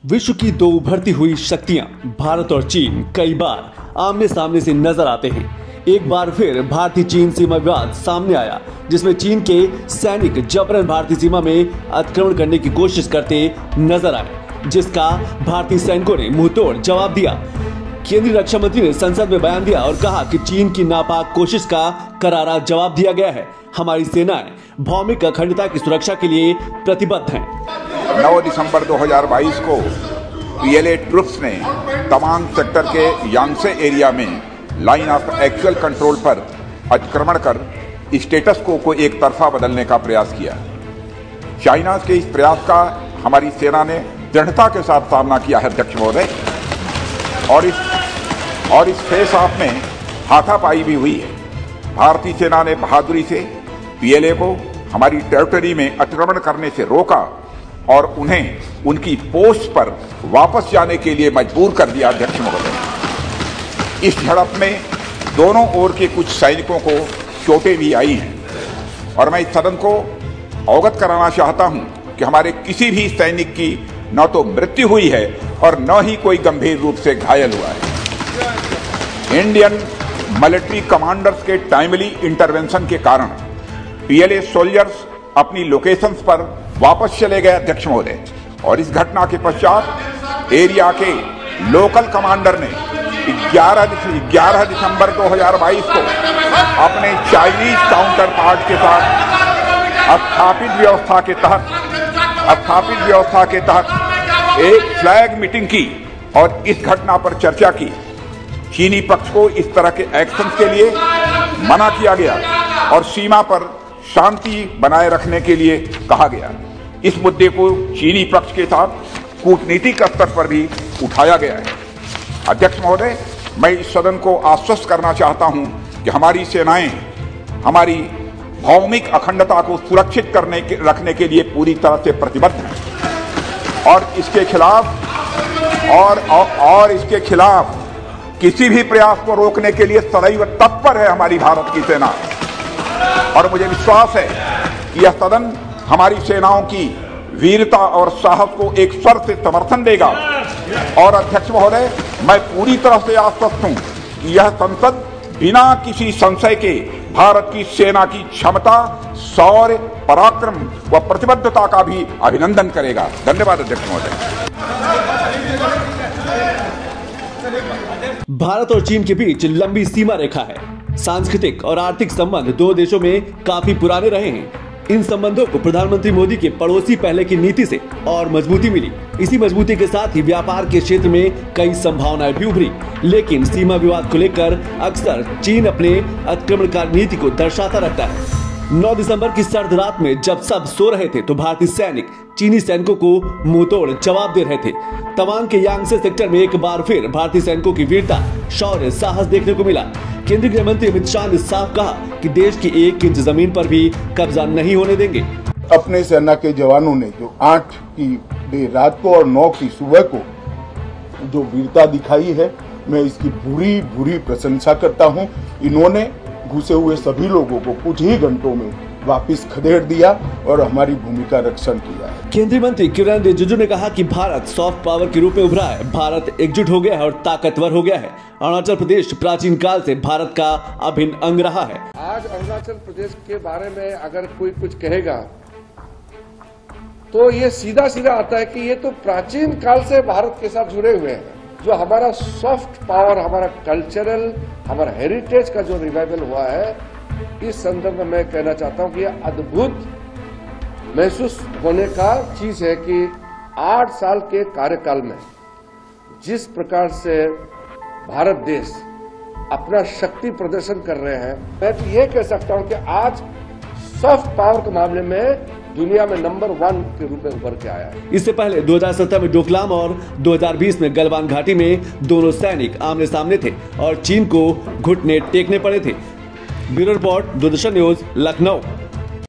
विश्व की दो उभरती हुई शक्तियां भारत और चीन कई बार आमने सामने से नजर आते हैं। एक बार फिर भारतीय चीन सीमा विवाद सामने आया, जिसमें चीन के सैनिक जबरन भारतीय सीमा में अतिक्रमण करने की कोशिश करते नजर आए, जिसका भारतीय सैनिकों ने मुंहतोड़ जवाब दिया। केंद्रीय रक्षा मंत्री ने संसद में बयान दिया और कहा कि चीन की नापाक कोशिश का करारा जवाब दिया गया है। हमारी सेनाएं भौमिक अखंडता की सुरक्षा के लिए प्रतिबद्ध हैं। 9 दिसंबर 2022 को पीएलए ट्रुप्स ने तवांग सेक्टर के यांगसे एरिया में लाइन ऑफ एक्चुअल कंट्रोल पर अतिक्रमण कर स्टेटस को एक तरफा बदलने का प्रयास किया। चाइना के इस प्रयास का हमारी सेना ने दृढ़ता के साथ सामना किया है अध्यक्ष महोदय, और इस फेस ऑफ में हाथापाई भी हुई है। भारतीय सेना ने बहादुरी से पीएलए को हमारी टेरिटरी में अतिक्रमण करने से रोका और उन्हें उनकी पोस्ट पर वापस जाने के लिए मजबूर कर दिया अध्यक्ष महोदय। इस झड़प में दोनों ओर के कुछ सैनिकों को चोटें भी आई हैं और मैं इस सदन को अवगत कराना चाहता हूं कि हमारे किसी भी सैनिक की न तो मृत्यु हुई है और न ही कोई गंभीर रूप से घायल हुआ है। इंडियन मिलिट्री कमांडर्स के टाइमली इंटरवेंशन के कारण पीएलए सोल्जर्स अपनी लोकेशंस पर वापस चले गए अध्यक्ष महोदय, और इस घटना के पश्चात एरिया के लोकल कमांडर ने 11 दिसंबर 2022 को अपने चाइनीज काउंटर पार्ट के साथ स्थापित व्यवस्था के तहत एक फ्लैग मीटिंग की और इस घटना पर चर्चा की। चीनी पक्ष को इस तरह के एक्शन के लिए मना किया गया और सीमा पर शांति बनाए रखने के लिए कहा गया। इस मुद्दे को चीनी पक्ष के साथ कूटनीतिक स्तर पर भी उठाया गया है। अध्यक्ष महोदय, मैं इस सदन को आश्वस्त करना चाहता हूं कि हमारी सेनाएं हमारी भौमिक अखंडता को सुरक्षित रखने के लिए पूरी तरह से प्रतिबद्ध हैं और इसके खिलाफ किसी भी प्रयास को रोकने के लिए सदैव तत्पर है हमारी भारत की सेना। और मुझे विश्वास है कि यह सदन हमारी सेनाओं की वीरता और साहस को एक स्वर से समर्थन देगा। और अध्यक्ष महोदय, मैं पूरी तरह से आश्वस्त हूं कि यह संसद बिना किसी संशय के भारत की सेना की क्षमता, शौर्य, पराक्रम व प्रतिबद्धता का भी अभिनंदन करेगा। धन्यवाद अध्यक्ष महोदय। भारत और चीन के बीच लंबी सीमा रेखा है। सांस्कृतिक और आर्थिक संबंध दो देशों में काफी पुराने रहे हैं। इन संबंधों को प्रधानमंत्री मोदी के पड़ोसी पहले की नीति से और मजबूती मिली। इसी मजबूती के साथ ही व्यापार के क्षेत्र में कई संभावनाएं भी उभरी। लेकिन सीमा विवाद को लेकर अक्सर चीन अपने अतिक्रमणकारी नीति को दर्शाता रहता है। 9 दिसंबर की सर्द रात में जब सब सो रहे थे तो भारतीय सैनिक चीनी सैनिकों को मुंहतोड़ जवाब दे रहे थे। तवांग के यांगसे सेक्टर में एक बार फिर भारतीय सैनिकों की वीरता, शौर्य, साहस देखने को मिला। केंद्रीय गृह मंत्री अमित शाह ने साफ कहा कि देश की 1 इंच जमीन पर भी कब्जा नहीं होने देंगे। अपने सेना के जवानों ने जो 8 की देर रात को और 9 की सुबह को जो वीरता दिखाई है, मैं इसकी बुरी प्रशंसा करता हूं। इन्होंने घुसे हुए सभी लोगों को कुछ ही घंटों में वापस खदेड़ दिया और हमारी भूमि का रक्षण किया है। केंद्रीय मंत्री किरण रिजिजू ने कहा कि भारत सॉफ्ट पावर के रूप में उभरा है। भारत एकजुट हो गया है और ताकतवर हो गया है। अरुणाचल प्रदेश प्राचीन काल से भारत का अभिन्न अंग रहा है। आज अरुणाचल प्रदेश के बारे में अगर कोई कुछ कहेगा तो ये सीधा आता है कि ये तो प्राचीन काल से भारत के साथ जुड़े हुए हैं। जो हमारा सॉफ्ट पावर, हमारा कल्चरल, हमारा हेरिटेज का जो रिवाइवल हुआ है, इस संदर्भ में मैं कहना चाहता हूं कि यह अद्भुत महसूस होने का चीज है कि 8 साल के कार्यकाल में जिस प्रकार से भारत देश अपना शक्ति प्रदर्शन कर रहे हैं, मैं तो ये कह सकता हूं कि आज सॉफ्ट पावर के मामले में दुनिया में नंबर 1 के रूप में उभर के आया है। इससे पहले 2017 में डोकलाम और 2020 में गलवान घाटी में दोनों सैनिक आमने सामने थे और चीन को घुटने टेकने पड़े थे। Bureau report, Doordarshan news, Lucknow.